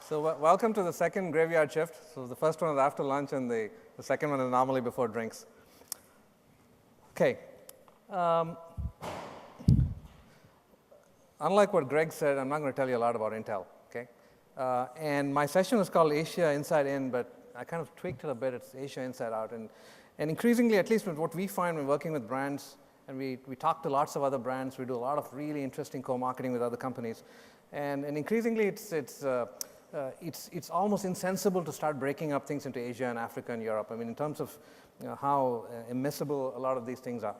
So welcome to the second graveyard shift. So the first one is after lunch, and the second one is normally before drinks. Okay. Unlike what Greg said, I'm not going to tell you a lot about Intel. Okay. And my session is called Asia Inside In, but I kind of tweaked it a bit. It's Asia Inside Out. And increasingly, at least with what we find when working with brands, and we talk to lots of other brands, we do a lot of really interesting co-marketing with other companies. And increasingly, it's almost insensible to start breaking up things into Asia and Africa and Europe. I mean, in terms of how immiscible a lot of these things are.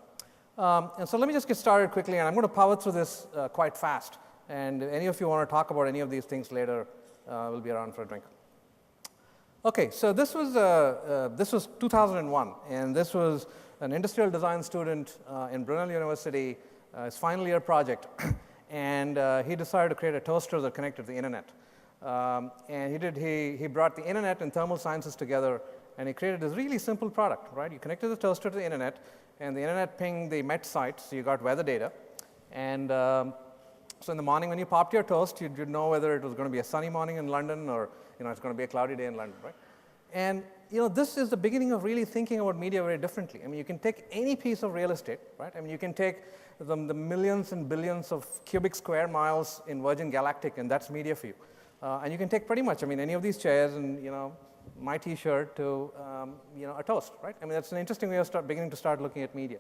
And so let me just get started quickly, and I'm going to power through this quite fast. And if any of you want to talk about any of these things later, we'll be around for a drink. Okay, so this was 2001, and this was an industrial design student in Brunel University, his final year project, and he decided to create a toaster that connected to the internet. And he brought the internet and thermal sciences together, and he created this really simple product, right? You connected the toaster to the internet, and the internet pinged the Met site, so you got weather data. And so in the morning when you popped your toast, you'd know whether it was going to be a sunny morning in London or it's going to be a cloudy day in London, right? And this is the beginning of really thinking about media very differently. I mean, you can take any piece of real estate, right? I mean, you can take the millions and billions of cubic square miles in Virgin Galactic, and that's media for you. And you can take pretty much, I mean, any of these chairs and, my T-shirt to, a toast, right? I mean, that's an interesting way of beginning to start looking at media.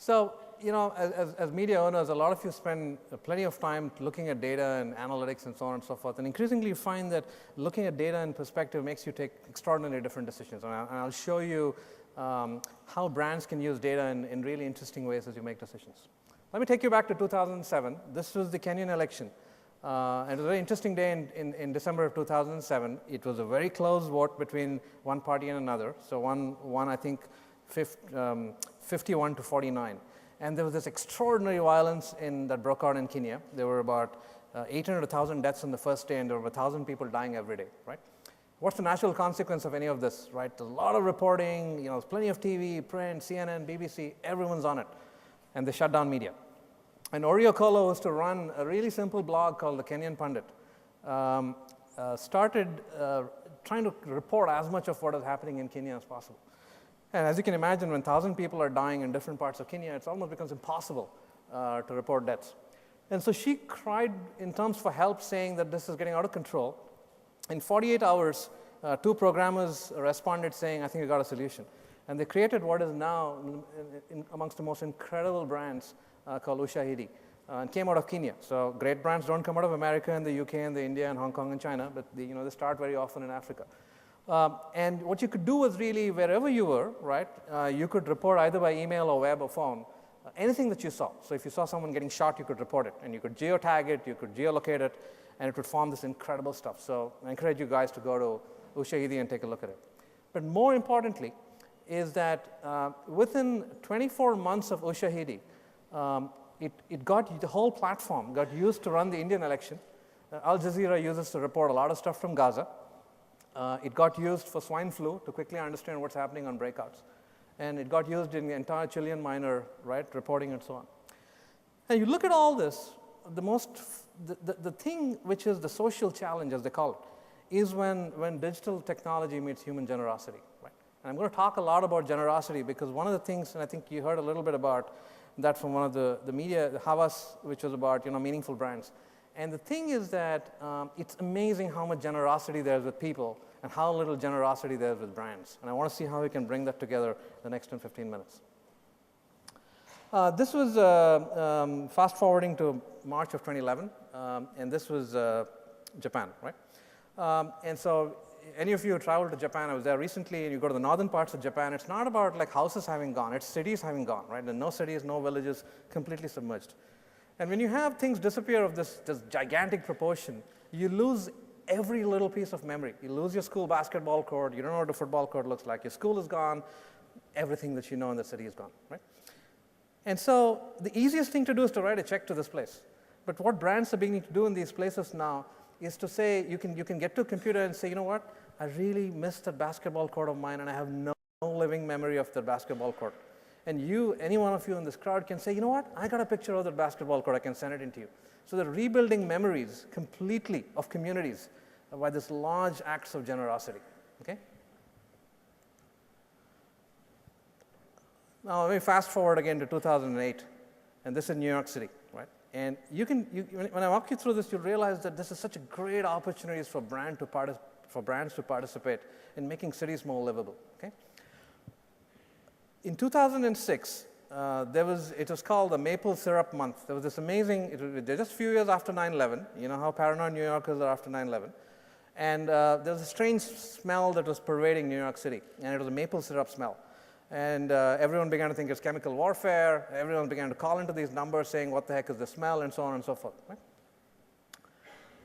So, as media owners, a lot of you spend plenty of time looking at data and analytics and so on and so forth. And increasingly, you find that looking at data in perspective makes you take extraordinarily different decisions. And I'll show you how brands can use data in really interesting ways as you make decisions. Let me take you back to 2007. This was the Kenyan election. And it was a very interesting day in December of 2007. It was a very close vote between one party and another. So one I think, 51 to 49. And there was this extraordinary violence that broke out in Kenya. There were about 800 to 1,000 deaths on the first day, and there were 1,000 people dying every day, right? What's the natural consequence of any of this, right? There's a lot of reporting, there's plenty of TV, print, CNN, BBC, everyone's on it. And they shut down media. And Orio Kolo was to run a really simple blog called The Kenyan Pundit. Started trying to report as much of what is happening in Kenya as possible. And as you can imagine, when 1,000 people are dying in different parts of Kenya, it almost becomes impossible to report deaths. And so she cried in terms for help, saying that this is getting out of control. In 48 hours, 2 programmers responded saying, I think we got a solution. And they created what is now amongst the most incredible brands called Ushahidi, and came out of Kenya. So great brands don't come out of America and the UK and the India and Hong Kong and China, but they start very often in Africa. And what you could do was really, wherever you were, right, you could report either by email or web or phone, anything that you saw. So if you saw someone getting shot, you could report it. And you could geotag it, you could geolocate it, and it would form this incredible stuff. So I encourage you guys to go to Ushahidi and take a look at it. But more importantly is that within 24 months of Ushahidi, the whole platform got used to run the Indian election. Al Jazeera uses to report a lot of stuff from Gaza. It got used for swine flu to quickly understand what's happening on breakouts. And it got used in the entire Chilean miner, right, reporting and so on. And you look at all this, the thing which is the social challenge, as they call it, is when digital technology meets human generosity, right? And I'm going to talk a lot about generosity because one of the things, and I think you heard a little bit about that from one of the media, the Havas, which was about meaningful brands. And the thing is that it's amazing how much generosity there is with people and how little generosity there is with brands. And I want to see how we can bring that together in the next 10, 15 minutes. This was fast forwarding to March of 2011, and this was Japan, right? And so any of you who traveled to Japan, I was there recently, and you go to the northern parts of Japan, it's not about like houses having gone, it's cities having gone, right? And no cities, no villages, completely submerged. And when you have things disappear of this gigantic proportion, you lose every little piece of memory. You lose your school basketball court, you don't know what a football court looks like, your school is gone, everything that you know in the city is gone, right? And so the easiest thing to do is to write a check to this place. But what brands are beginning to do in these places now is to say, you can get to a computer and say, you know what, I really missed that basketball court of mine and I have no living memory of the basketball court. And you, any one of you in this crowd can say, you know what, I got a picture of that basketball court, I can send it into you. So they're rebuilding memories completely of communities by this large acts of generosity, okay? Now let me fast forward again to 2008, and this is New York City, right? And when I walk you through this, you'll realize that this is such a great opportunity for brands to participate in making cities more livable, okay? In 2006, it was called the Maple Syrup Month. There was this amazing, just a few years after 9/11, you know how paranoid New Yorkers are after 9/11. And there was a strange smell that was pervading New York City, and it was a maple syrup smell. And everyone began to think it's chemical warfare. Everyone began to call into these numbers saying, what the heck is the smell, and so on and so forth. Right?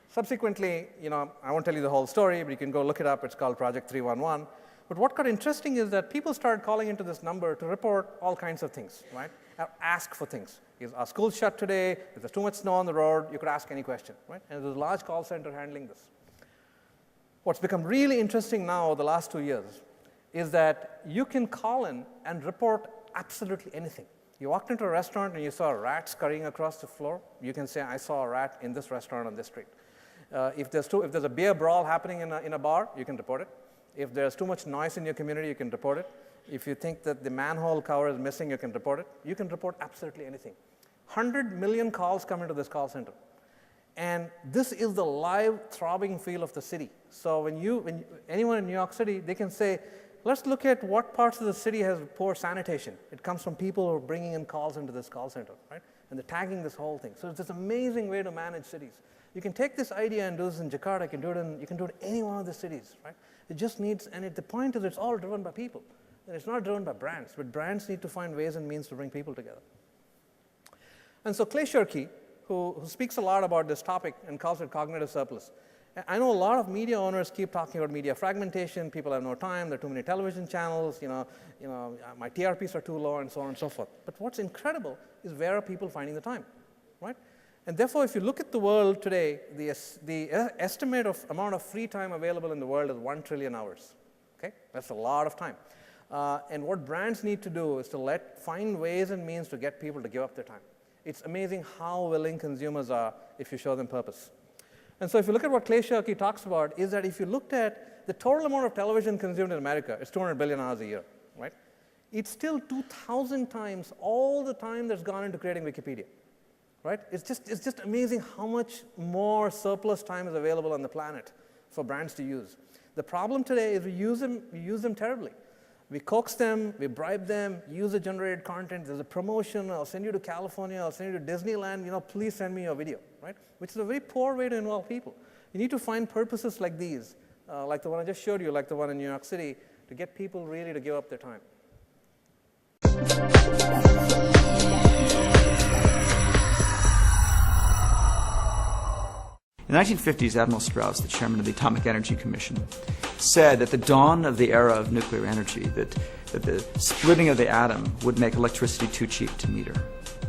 Subsequently, you know, I won't tell you the whole story, but you can go look it up. It's called Project 311. But what got interesting is that people started calling into this number to report all kinds of things, right? Ask for things. Is our school shut today? Is there too much snow on the road? You could ask any question, right? And there's a large call center handling this. What's become really interesting now the last 2 years is that you can call in and report absolutely anything. You walked into a restaurant and you saw a rat scurrying across the floor. You can say, I saw a rat in this restaurant on this street. If there's a beer brawl happening in a bar, you can report it. If there's too much noise in your community, you can report it. If you think that the manhole cover is missing, you can report it. You can report absolutely anything. 100 million calls come into this call center. And this is the live, throbbing feel of the city. So when anyone in New York City, they can say, let's look at what parts of the city has poor sanitation. It comes from people who are bringing in calls into this call center, right? And they're tagging this whole thing. So it's this amazing way to manage cities. You can take this idea and do this in Jakarta. You can do it in any one of the cities, right? It just needs, and the point is it's all driven by people. And it's not driven by brands, but brands need to find ways and means to bring people together. And so Clay Shirky, who speaks a lot about this topic and calls it cognitive surplus. I know a lot of media owners keep talking about media fragmentation. People have no time. There are too many television channels. My TRPs are too low, and so on and so forth. But what's incredible is where are people finding the time, right? And therefore, if you look at the world today, the estimate of amount of free time available in the world is 1 trillion hours. Okay, that's a lot of time. And what brands need to do is to find ways and means to get people to give up their time. It's amazing how willing consumers are if you show them purpose. And so if you look at what Clay Shirky talks about, is that if you looked at the total amount of television consumed in America, it's 200 billion hours a year, right? It's still 2,000 times all the time that's gone into creating Wikipedia, right? It's just amazing how much more surplus time is available on the planet for brands to use. The problem today is we use them terribly. We coax them, we bribe them, user-generated content. There's a promotion. I'll send you to California. I'll send you to Disneyland. Please send me your video, right? Which is a very poor way to involve people. You need to find purposes like these, like the one I just showed you, like the one in New York City, to get people really to give up their time. In the 1950s, Admiral Strauss, the chairman of the Atomic Energy Commission, said at the dawn of the era of nuclear energy that the splitting of the atom would make electricity too cheap to meter.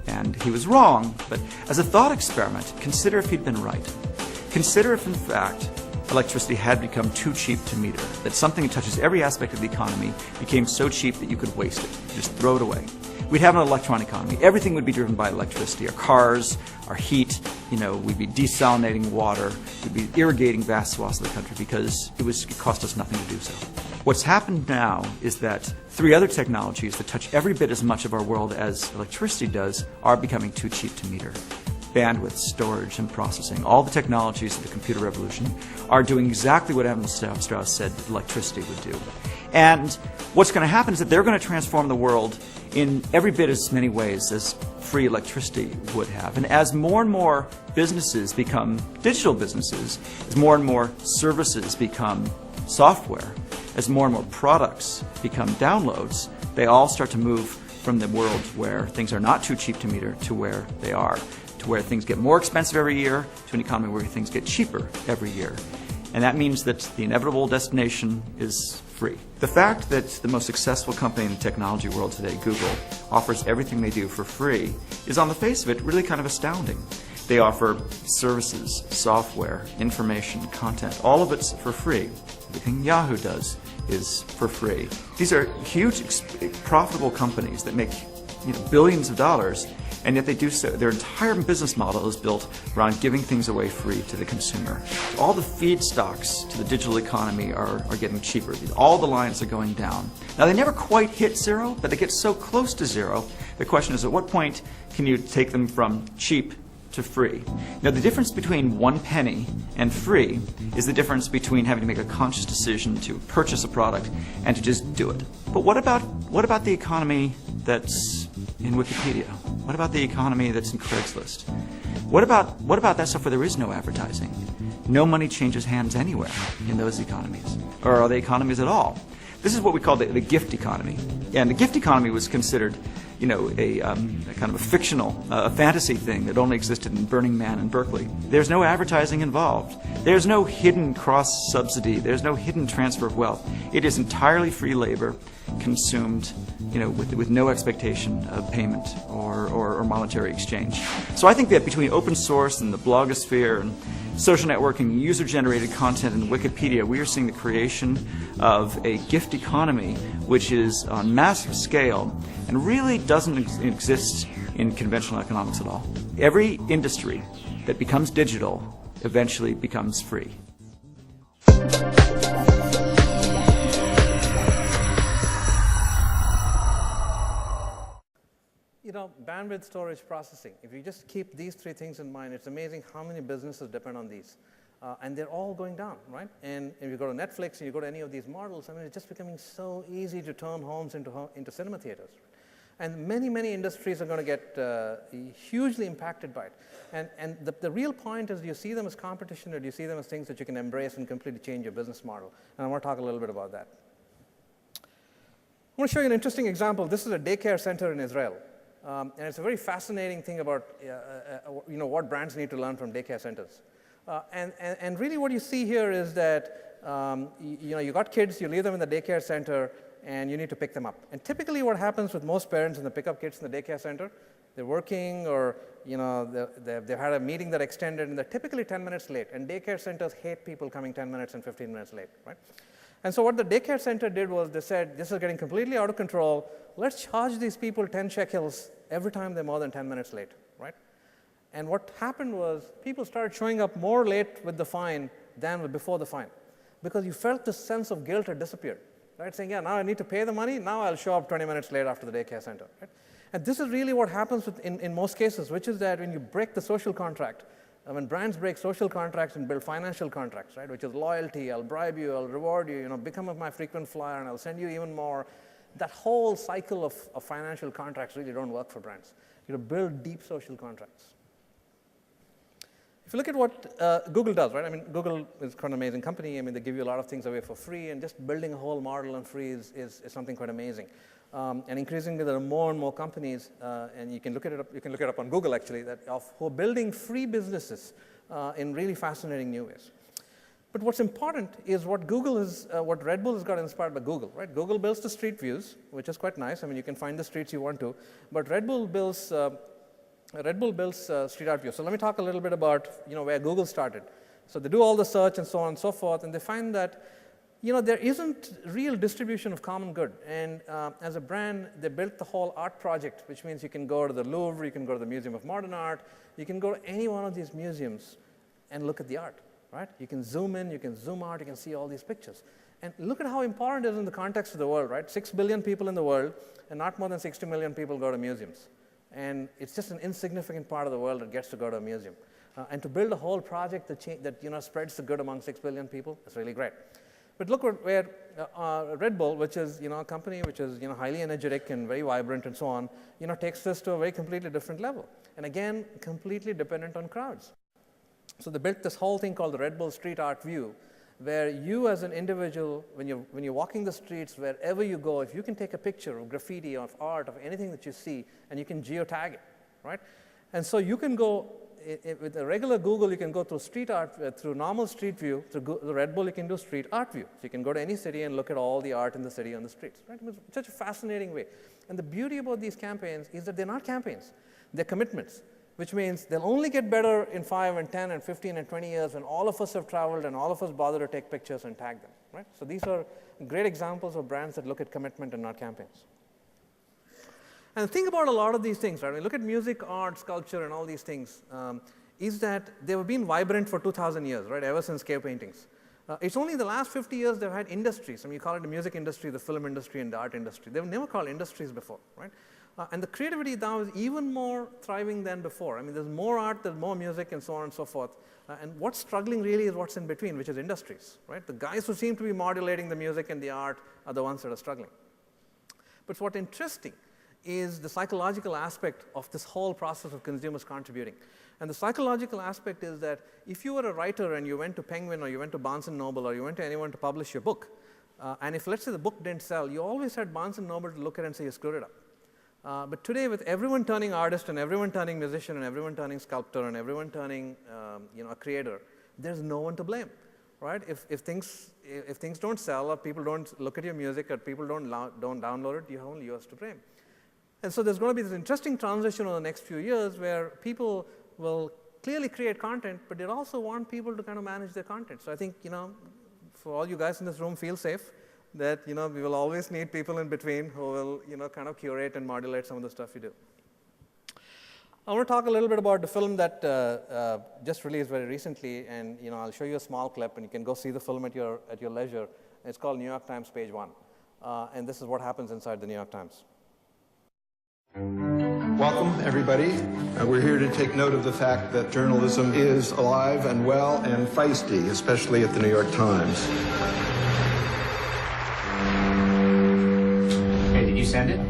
And he was wrong, but as a thought experiment, consider if he'd been right. Consider if, in fact, electricity had become too cheap to meter, that something that touches every aspect of the economy became so cheap that you could waste it, just throw it away. We'd have an electron economy. Everything would be driven by electricity. Our cars, our heat, we'd be desalinating water, we'd be irrigating vast swaths of the country because it cost us nothing to do so. What's happened now is that 3 other technologies that touch every bit as much of our world as electricity does are becoming too cheap to meter. bandwidth, storage, and processing. All the technologies of the computer revolution are doing exactly what Adam Strauss said electricity would do. And what's going to happen is that they're going to transform the world in every bit as many ways as free electricity would have. And as more and more businesses become digital businesses, as more and more services become software, as more and more products become downloads, they all start to move from the world where things are not too cheap to meter to where they are, to where things get more expensive every year, to an economy where things get cheaper every year. And that means that the inevitable destination is free. The fact that the most successful company in the technology world today, Google, offers everything they do for free is, on the face of it, really kind of astounding. They offer services, software, information, content, all of it's for free. Everything Yahoo does is for free. These are huge, profitable companies that make billions of dollars, and yet they do so. Their entire business model is built around giving things away free to the consumer. All the feedstocks to the digital economy are getting cheaper. All the lines are going down. Now, they never quite hit zero, but they get so close to zero. The question is, at what point can you take them from cheap to free? Now, the difference between 1 penny and free is the difference between having to make a conscious decision to purchase a product and to just do it. But what about the economy that's in Wikipedia? What about the economy that's in Craigslist? What about that stuff where there is no advertising? No money changes hands anywhere in those economies. Or are they economies at all? This is what we call the gift economy. And the gift economy was considered a kind of a fictional, fantasy thing that only existed in Burning Man and Berkeley. There's no advertising involved. There's no hidden cross-subsidy. There's no hidden transfer of wealth. It is entirely free labor consumed with no expectation of payment or monetary exchange. So I think that between open source and the blogosphere and social networking, user-generated content, and Wikipedia, we are seeing the creation of a gift economy which is on massive scale and really doesn't exist in conventional economics at all. Every industry that becomes digital eventually becomes free. Bandwidth, storage, processing. If you just keep these 3 things in mind, it's amazing how many businesses depend on these. And they're all going down, right? And if you go to Netflix and you go to any of these models, it's just becoming so easy to turn homes into cinema theaters. And many, many industries are going to get hugely impacted by it. And the real point is, do you see them as competition, or do you see them as things that you can embrace and completely change your business model? And I want to talk a little bit about that. I want to show you an interesting example. This is a daycare center in Israel. And it's a very fascinating thing about what brands need to learn from daycare centers. And really what you see here is that you got kids, you leave them in the daycare center, and you need to pick them up. And typically what happens with most parents when they pick up kids in the daycare center, they're working, or they've had a meeting that extended, and they're typically 10 minutes late. And daycare centers hate people coming 10 minutes and 15 minutes late, right? And so what the daycare center did was they said, this is getting completely out of control. Let's charge these people 10 shekels every time they're more than 10 minutes late, right? And what happened was people started showing up more late with the fine than before the fine, because you felt this sense of guilt had disappeared, right? Saying, yeah, now I need to pay the money. Now I'll show up 20 minutes late after the daycare center, right? And this is really what happens in most cases, which is that when you break the social contract, when brands break social contracts and build financial contracts, right, which is loyalty, I'll bribe you, I'll reward you, become my frequent flyer, and I'll send you even more. That whole cycle of financial contracts really don't work for brands. You build deep social contracts. If you look at what Google does, right? Google is quite an amazing company. They give you a lot of things away for free, and just building a whole model on free is something quite amazing. And increasingly, there are more and more companies, and you can look it up on Google actually, who are building free businesses in really fascinating new ways. But what's important is what Red Bull has got inspired by Google, right? Google builds the street views, which is quite nice. You can find the streets you want to, but Red Bull builds street art views. So let me talk a little bit about where Google started. So they do all the search and so on and so forth, and they find that there isn't real distribution of common good. And as a brand, they built the whole art project, which means you can go to the Louvre, you can go to the Museum of Modern Art, you can go to any one of these museums and look at the art, right? You can zoom in, you can zoom out, you can see all these pictures. And look at how important it is in the context of the world, right? 6 billion people in the world, and not more than 60 million people go to museums. and it's just an insignificant part of the world that gets to go to a museum. And to build a whole project that spreads the good among 6 billion people is really great. But look where Red Bull, which is a company which is highly energetic and very vibrant and so on, takes this to a very completely different level. And again, completely dependent on crowds. So they built this whole thing called the Red Bull Street Art View, where you as an individual, when you're walking the streets, wherever you go, if you can take a picture of graffiti, of art, of anything that you see, and you can geotag it, right? And so you can go, with a regular Google, you can go through street art, through normal street view. Through the Red Bull, you can do street art view. So you can go to any city and look at all the art in the city on the streets, right? It's such a fascinating way. And the beauty about these campaigns is that they're not campaigns. They're commitments, which means they'll only get better in 5 and 10 and 15 and 20 years when all of us have traveled and all of us bother to take pictures and tag them, right? So these are great examples of brands that look at commitment and not campaigns. And think about a lot of these things, right? When you look at music, art, sculpture, and all these things, is that they've been vibrant for 2,000 years, right? Ever since cave paintings. It's only the last 50 years they've had industries. I mean, you call it the music industry, the film industry, and the art industry. They were never called industries before, right? And the creativity now is even more thriving than before. I mean, there's more art, there's more music, and so on and so forth. And what's struggling really is what's in between, which is industries, right? The guys who seem to be modulating the music and the art are the ones that are struggling. But what's interesting is the psychological aspect of this whole process of consumers contributing. And the psychological aspect is that if you were a writer and you went to Penguin or you went to Barnes & Noble or you went to anyone to publish your book, and if, let's say, the book didn't sell, you always had Barnes & Noble to look at and say, you screwed it up. But today, with everyone turning artist and everyone turning musician and everyone turning sculptor and everyone turning a creator, there's no one to blame, right? If things don't sell or people don't look at your music or people don't download it, you have only yours to blame. And so there's going to be this interesting transition over the next few years where people will clearly create content, but they also want people to kind of manage their content. So I think, for all you guys in this room, feel safe that, we will always need people in between who will, kind of curate and modulate some of the stuff you do. I want to talk a little bit about the film that just released very recently, and, I'll show you a small clip, and you can go see the film at your leisure. It's called New York Times Page 1, and this is what happens inside the New York Times. Welcome, everybody. We're here to take note of the fact that journalism is alive and well and feisty, especially at the New York Times. Hey, did you send it?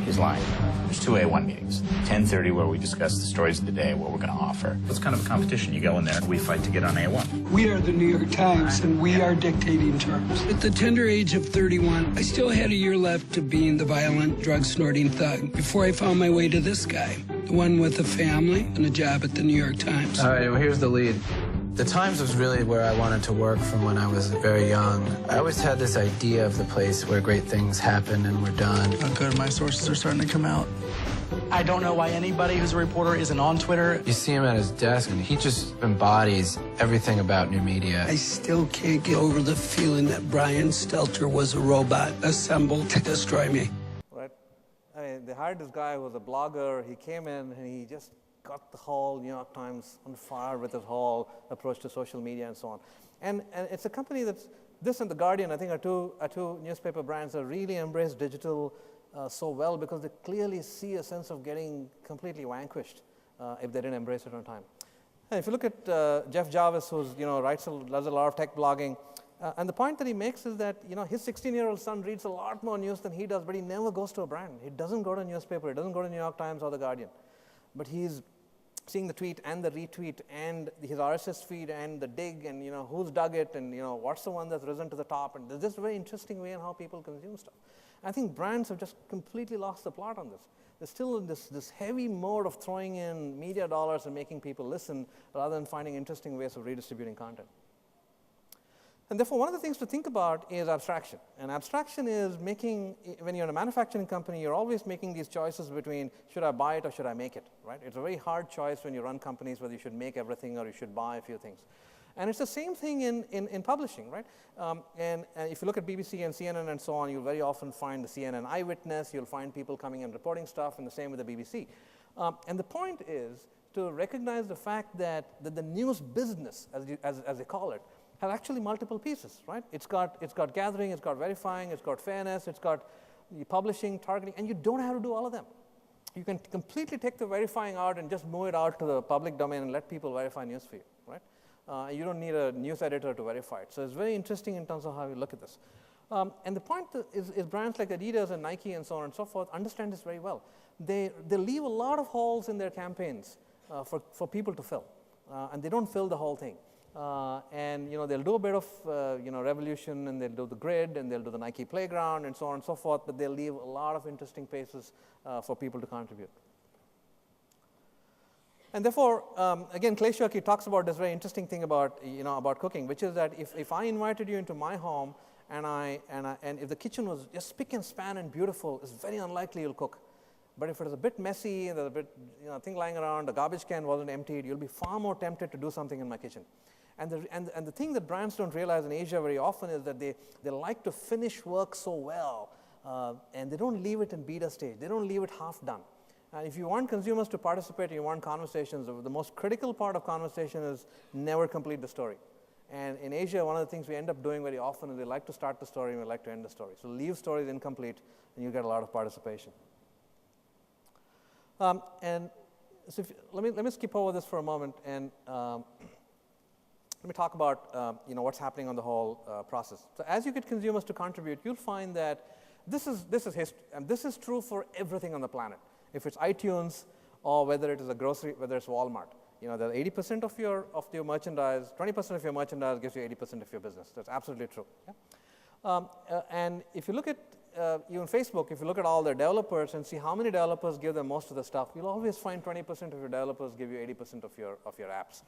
He's lying. There's 2 A1 meetings. 10:30 where we discuss the stories of the day, what we're going to offer. It's kind of a competition. You go in there and we fight to get on A1. We are the New York Times, and we are dictating terms. At the tender age of 31, I still had a year left to being the violent, drug-snorting thug before I found my way to this guy, the one with a family and a job at the New York Times. All right, well, here's the lead. The Times was really where I wanted to work from when I was very young. I always had this idea of the place where great things happen and we're done. Oh, good. My sources are starting to come out. I don't know why anybody who's a reporter isn't on Twitter. You see him at his desk, and he just embodies everything about new media. I still can't get over the feeling that Brian Stelter was a robot assembled to destroy me. Right? I mean, they hired this guy who was a blogger. He came in and he just got the whole New York Times on fire with his whole approach to social media and so on. And it's a company that's, this and The Guardian, I think, are two newspaper brands that really embrace digital so well because they clearly see a sense of getting completely vanquished if they didn't embrace it on time. And if you look at Jeff Jarvis, who's, does a lot of tech blogging, and the point that he makes is that, his 16-year-old son reads a lot more news than he does, but he never goes to a brand. He doesn't go to a newspaper. He doesn't go to New York Times or The Guardian. But he's seeing the tweet and the retweet and his RSS feed and the dig and, who's dug it and, what's the one that's risen to the top. And there's just a very interesting way in how people consume stuff. I think brands have just completely lost the plot on this. They're still in this heavy mode of throwing in media dollars and making people listen rather than finding interesting ways of redistributing content. And therefore, one of the things to think about is abstraction. And abstraction is making, when you're in a manufacturing company, you're always making these choices between should I buy it or should I make it, right? It's a very hard choice when you run companies whether you should make everything or you should buy a few things. And it's the same thing in publishing, right? And if you look at BBC and CNN and so on, you'll very often find the CNN eyewitness. You'll find people coming and reporting stuff, and the same with the BBC. And the point is to recognize the fact that the news business, as they call it, has actually multiple pieces, right? It's got gathering, it's got verifying, it's got fairness, it's got publishing, targeting, and you don't have to do all of them. you can completely take the verifying out and just move it out to the public domain and let people verify news for you, right? You don't need a news editor to verify it. So it's very interesting in terms of how you look at this. And the point is brands like Adidas and Nike and so on and so forth understand this very well. They leave a lot of holes in their campaigns for people to fill, and they don't fill the whole thing. And they'll do a bit of revolution, and they'll do the grid, and they'll do the Nike playground, and so on and so forth. But they'll leave a lot of interesting places for people to contribute. And therefore, again, Clay Shirky talks about this very interesting thing about about cooking, which is that if I invited you into my home and if the kitchen was just spick and span and beautiful, it's very unlikely you'll cook. But if it is a bit messy, there's a bit thing lying around, the garbage can wasn't emptied, you'll be far more tempted to do something in my kitchen. And the thing that brands don't realize in Asia very often is that they like to finish work so well, and they don't leave it in beta stage. They don't leave it half done. And if you want consumers to participate, you want conversations, the most critical part of conversation is never complete the story. And in Asia, one of the things we end up doing very often is we like to start the story and we like to end the story. So leave stories incomplete, and you get a lot of participation. And so let me skip over this for a moment, and let me talk about what's happening on the whole process. So as you get consumers to contribute, you'll find that this is history, and this is true for everything on the planet. If it's iTunes or whether it is a grocery, whether it's Walmart, the 80% of your merchandise, 20% of your merchandise gives you 80% of your business. That's absolutely true. Yeah? And if you look at even Facebook, if you look at all their developers and see how many developers give them most of the stuff, you'll always find 20% of your developers give you 80% of your apps.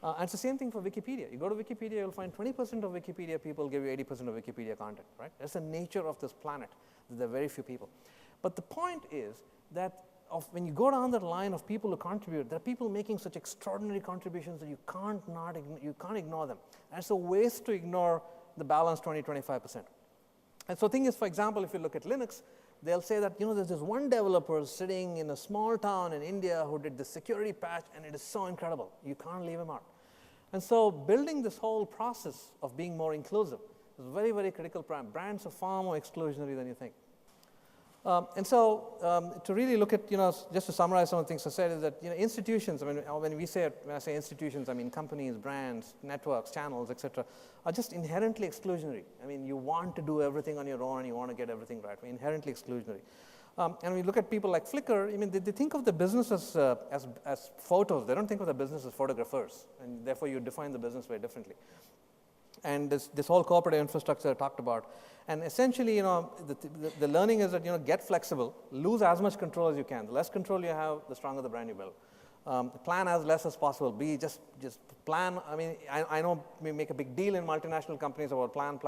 And it's the same thing for Wikipedia. You go to Wikipedia, you'll find 20% of Wikipedia people give you 80% of Wikipedia content, right? That's the nature of this planet. There are very few people. But the point is that when you go down that line of people who contribute, there are people making such extraordinary contributions that you can't ignore them. And it's a waste to ignore the balance 20-25%. And so the thing is, for example, if you look at Linux, they'll say that there's this one developer sitting in a small town in India who did the security patch, and it is so incredible. You can't leave him out. And so building this whole process of being more inclusive is very, very critical. Brands are far more exclusionary than you think. And so to really look at, just to summarize some of the things I said, is that institutions, when I say institutions, I mean companies, brands, networks, channels, etc., are just inherently exclusionary. I mean, you want to do everything on your own and you want to get everything right. We're inherently exclusionary. And we look at people like Flickr, I mean, they think of the business as photos. They don't think of the business as photographers, and therefore you define the business very differently. And this whole corporate infrastructure I talked about. And essentially, the learning is that, get flexible, lose as much control as you can. The less control you have, the stronger the brand you build. Plan as less as possible. Just plan. I mean, I know we make a big deal in multinational companies about plan,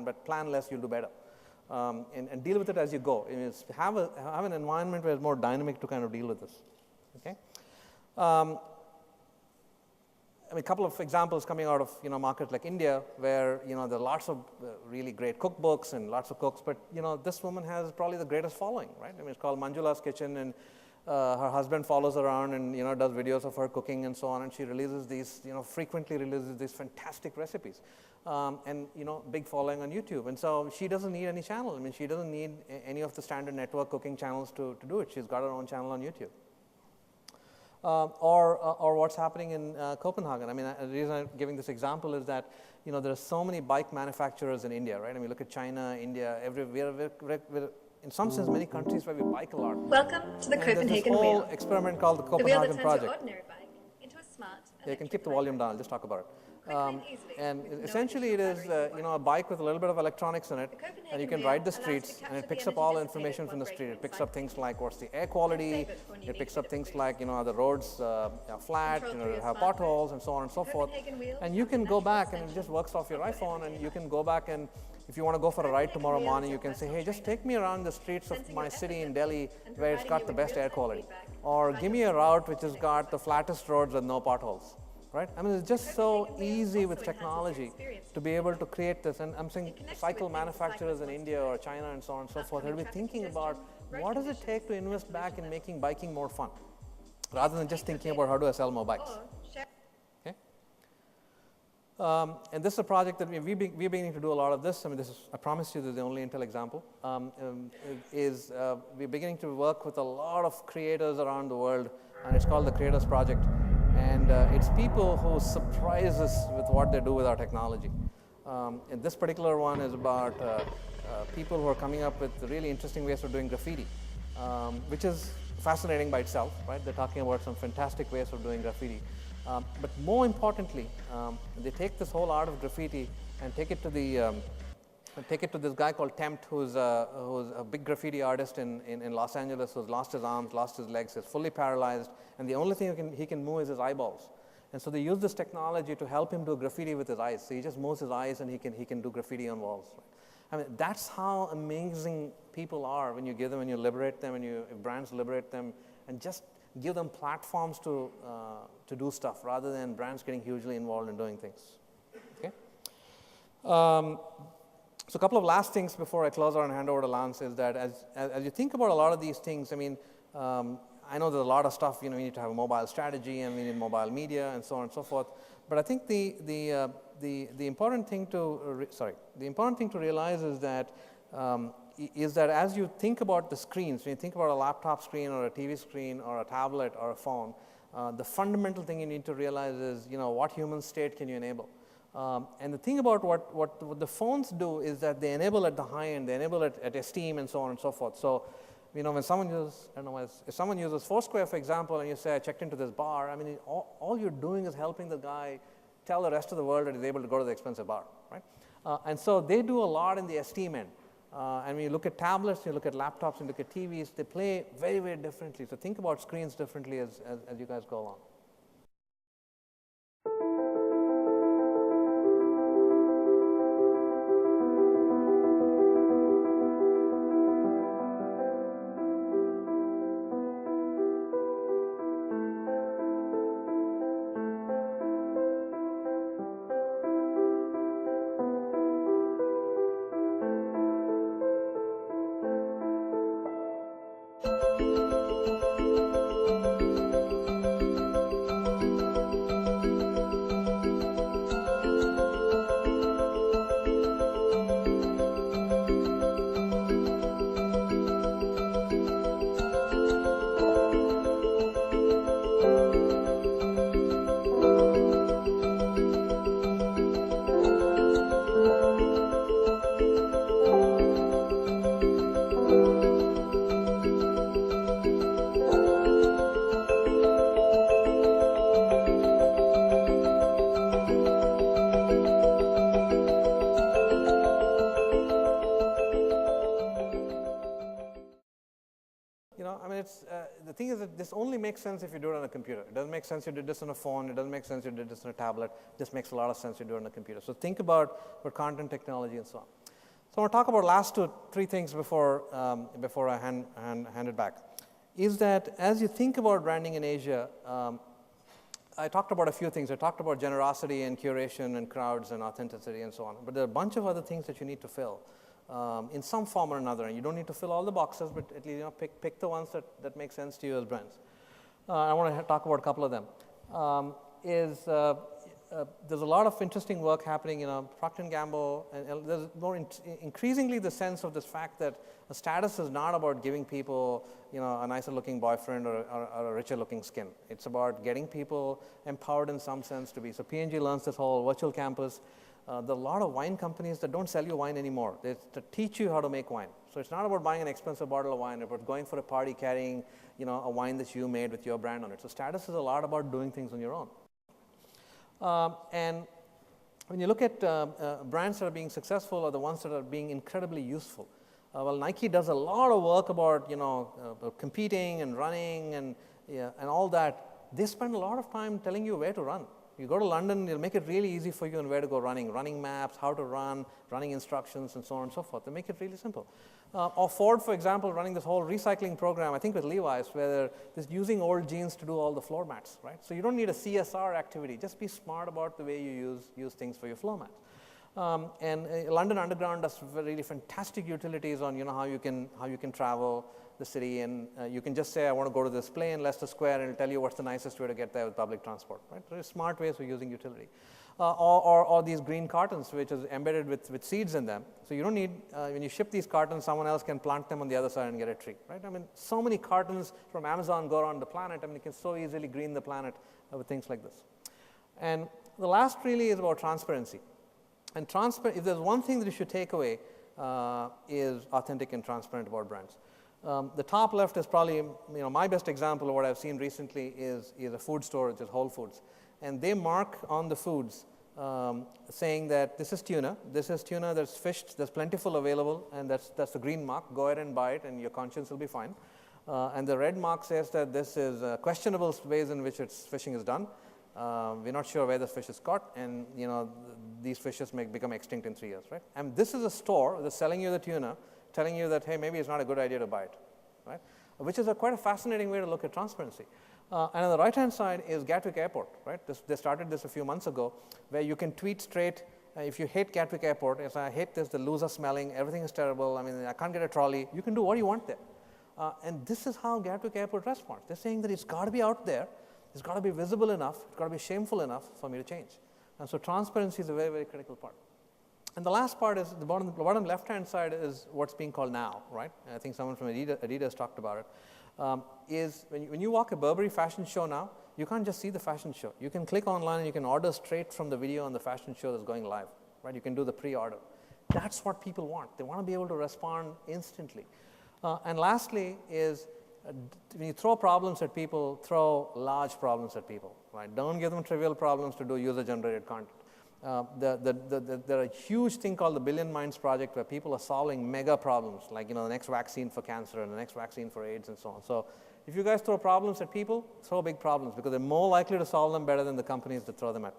but plan less, you'll do better. And deal with it as you go. Have an environment where it's more dynamic to kind of deal with this. Okay. A couple of examples coming out of markets like India, where there are lots of really great cookbooks and lots of cooks, but this woman has probably the greatest following, right? I mean, it's called Manjula's Kitchen, and her husband follows around and does videos of her cooking and so on, and she releases these frequently releases these fantastic recipes, and big following on YouTube. And so she doesn't need any channel. I mean, she doesn't need any of the standard network cooking channels to do it. She's got her own channel on YouTube. Or what's happening in Copenhagen. I mean, the reason I'm giving this example is that there are so many bike manufacturers in India, right? I mean, look at China, India, we're in some sense many countries where we bike a lot. Welcome to the Copenhagen There's this whole Wheel. experiment called the The wheel Copenhagen that turns Project. your ordinary bike into a smart. Yeah, you can keep the volume down. I'll just talk about it. And No essentially it is a bike with a little bit of electronics in it, and you can ride the streets, and it picks up all the information from the street. It picks up things like what's the air quality, it picks up things like are the roads flat, have potholes, and so on and so forth. And you can go back, and it just works off your iPhone, and you can go back, and if you want to go for a ride tomorrow morning, you can say, hey, just take me around the streets of my city in Delhi where it's got the best air quality, or give me a route which has got the flattest roads with no potholes. Right? I mean, it's just so easy with technology to be able to create this. And I'm saying cycle manufacturers in India or China and so on and so forth, they'll be thinking about what does it take to invest back in making biking more fun, rather than just thinking about how do I sell more bikes. Okay? And this is a project that we're beginning to do a lot of this. I mean, I promise you, this is the only Intel example. We're beginning to work with a lot of creators around the world, and it's called the Creators Project. And it's people who surprise us with what they do with our technology. And this particular one is about people who are coming up with really interesting ways of doing graffiti, which is fascinating by itself, right? They're talking about some fantastic ways of doing graffiti. But more importantly, they take this whole art of graffiti and take it to this guy called Tempt, who's a big graffiti artist in Los Angeles, who's lost his arms, lost his legs, is fully paralyzed, and the only thing he can move is his eyeballs. And so they use this technology to help him do graffiti with his eyes. So he just moves his eyes, and he can do graffiti on walls. I mean, that's how amazing people are when you give them, when you liberate them, if brands liberate them, and just give them platforms to do stuff rather than brands getting hugely involved in doing things. Okay. So a couple of last things before I close out and hand over to Lance is that as you think about a lot of these things, I mean, I know there's a lot of stuff. You need to have a mobile strategy, and we need mobile media, and so on and so forth. But I think the important thing to realize is that as you think about the screens, when you think about a laptop screen or a TV screen or a tablet or a phone, the fundamental thing you need to realize is, what human state can you enable? And the thing about what the phones do is that they enable at the high end, they enable at Esteem and so on and so forth. So, when someone uses, if someone uses Foursquare, for example, and you say, I checked into this bar, I mean, all you're doing is helping the guy tell the rest of the world that he's able to go to the expensive bar, right? And so they do a lot in the Esteem end. And when you look at tablets, you look at laptops, you look at TVs, they play very, very differently. So think about screens differently as you guys go along. The thing is that this only makes sense if you do it on a computer. It doesn't make sense you did this on a phone. It doesn't make sense you did this on a tablet. It just makes a lot of sense you do it on a computer. So think about content technology and so on. So I want to talk about last three things before I hand it back. Is that as you think about branding in Asia, I talked about a few things. I talked about generosity and curation and crowds and authenticity and so on. But there are a bunch of other things that you need to fill in some form or another. And you don't need to fill all the boxes, but at least pick the ones that make sense to you as brands. I want to talk about a couple of them. There's a lot of interesting work happening, Procter & Gamble, and there's more increasingly the sense of this fact that a status is not about giving people, a nicer looking boyfriend or a richer looking skin. It's about getting people empowered in some sense to be. So P&G learns this whole virtual campus. There are a lot of wine companies that don't sell you wine anymore. They teach you how to make wine. So it's not about buying an expensive bottle of wine, it's about going for a party carrying, a wine that you made with your brand on it. So status is a lot about doing things on your own. And when you look at brands that are being successful or the ones that are being incredibly useful, well, Nike does a lot of work about competing and running and all that. They spend a lot of time telling you where to run. You go to London, they'll make it really easy for you on where to go running maps, how to run, running instructions, and so on and so forth. They make it really simple. Or Ford, for example, running this whole recycling program, I think with Levi's, where they're using old jeans to do all the floor mats, right? So you don't need a CSR activity. Just be smart about the way you use things for your floor mats. And London Underground does really fantastic utilities on how you can travel. the city, and you can just say, I want to go to this plane, Leicester Square, and it'll tell you what's the nicest way to get there with public transport, right? There are smart ways of using utility. Or these green cartons, which is embedded with seeds in them. So you don't need, when you ship these cartons, someone else can plant them on the other side and get a tree, right? I mean, so many cartons from Amazon go around the planet. I mean, you can so easily green the planet with things like this. And the last really is about transparency. And if there's one thing that you should take away, is authentic and transparent about brands. The top left is probably, my best example of what I've seen recently is a food store, which is Whole Foods. And they mark on the foods saying that this is tuna that's fished, that's plentiful available, and that's the green mark. Go ahead and buy it, and your conscience will be fine. And the red mark says that this is questionable ways in which its fishing is done. We're not sure where the fish is caught, and these fishes may become extinct in 3 years, right? And this is a store that's selling you the tuna, telling you that, hey, maybe it's not a good idea to buy it, right? Which is quite a fascinating way to look at transparency. And on the right-hand side is Gatwick Airport, right? They started this a few months ago, where you can tweet straight, if you hate Gatwick Airport, if I hate this, the loser smelling, everything is terrible, I mean, I can't get a trolley, you can do what you want there. And this is how Gatwick Airport responds. They're saying that it's got to be out there, it's got to be visible enough, it's got to be shameful enough for me to change. And so transparency is a very, very critical part. And the last part is the bottom left-hand side is what's being called now, right? And I think someone from Adidas talked about it. Is when you walk a Burberry fashion show now, you can't just see the fashion show. You can click online and you can order straight from the video on the fashion show that's going live, right? You can do the pre-order. That's what people want. They want to be able to respond instantly. And lastly is when you throw problems at people, throw large problems at people, right? Don't give them trivial problems to do user-generated content. There are a huge thing called the Billion Minds Project where people are solving mega problems, like the next vaccine for cancer and the next vaccine for AIDS and so on. So if you guys throw problems at people, throw big problems, because they're more likely to solve them better than the companies that throw them at.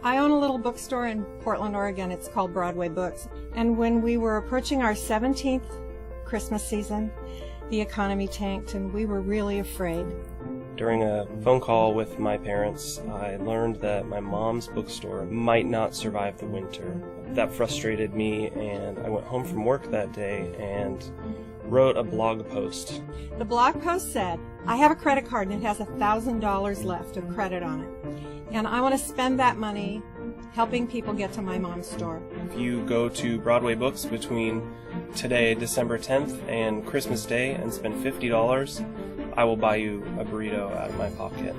I own a little bookstore in Portland, Oregon. It's called Broadway Books. And when we were approaching our 17th Christmas season, the economy tanked and we were really afraid. During a phone call with my parents, I learned that my mom's bookstore might not survive the winter. That frustrated me, and I went home from work that day and wrote a blog post. The blog post said, I have a credit card and it has $1,000 left of credit on it. And I want to spend that money helping people get to my mom's store. If you go to Broadway Books between today, December 10th, and Christmas Day and spend $50, I will buy you a burrito out of my pocket.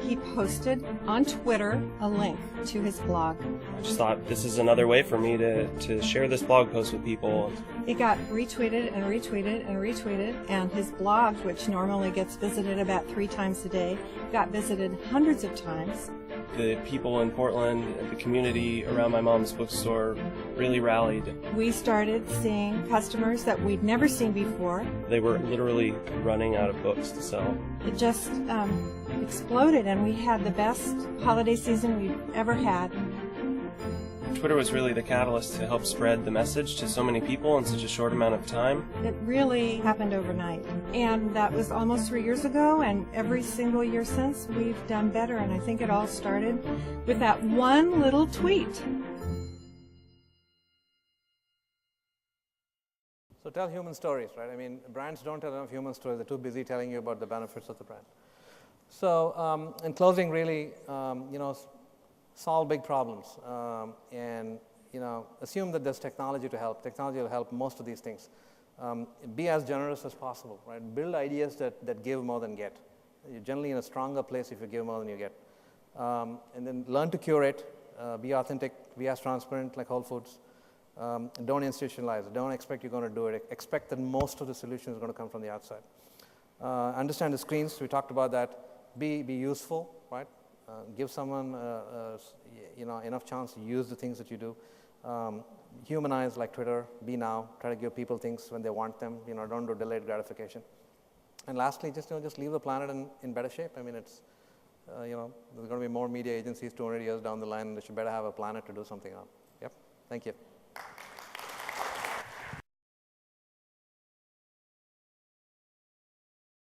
He posted on Twitter a link to his blog. I just thought this is another way for me to share this blog post with people. It got retweeted and retweeted and retweeted, and his blog, which normally gets visited about 3 times a day, got visited hundreds of times. The people in Portland, the community around my mom's bookstore really rallied. We started seeing customers that we'd never seen before. They were literally running out of books to sell. It just exploded, and we had the best holiday season we've ever had. Twitter was really the catalyst to help spread the message to so many people in such a short amount of time. It really happened overnight, and that was almost 3 years ago, and every single year since we've done better, and I think it all started with that one little tweet. So tell human stories, right? I mean, brands don't tell enough human stories. They're too busy telling you about the benefits of the brand. So in closing, really, solve big problems, and assume that there's technology to help. Technology will help most of these things. Be as generous as possible, right? Build ideas that give more than get. You're generally in a stronger place if you give more than you get. And then learn to curate, be authentic, be as transparent like Whole Foods. Don't institutionalize. Don't expect you're going to do it. Expect that most of the solution is going to come from the outside. Understand the screens. We talked about that. Be useful, right? Give someone enough chance to use the things that you do. Humanize like Twitter. Be now. Try to give people things when they want them. Don't do delayed gratification. And lastly, just leave the planet in better shape. I mean, it's there's going to be more media agencies 200 years down the line, and they should better have a planet to do something on. Yep. Thank you.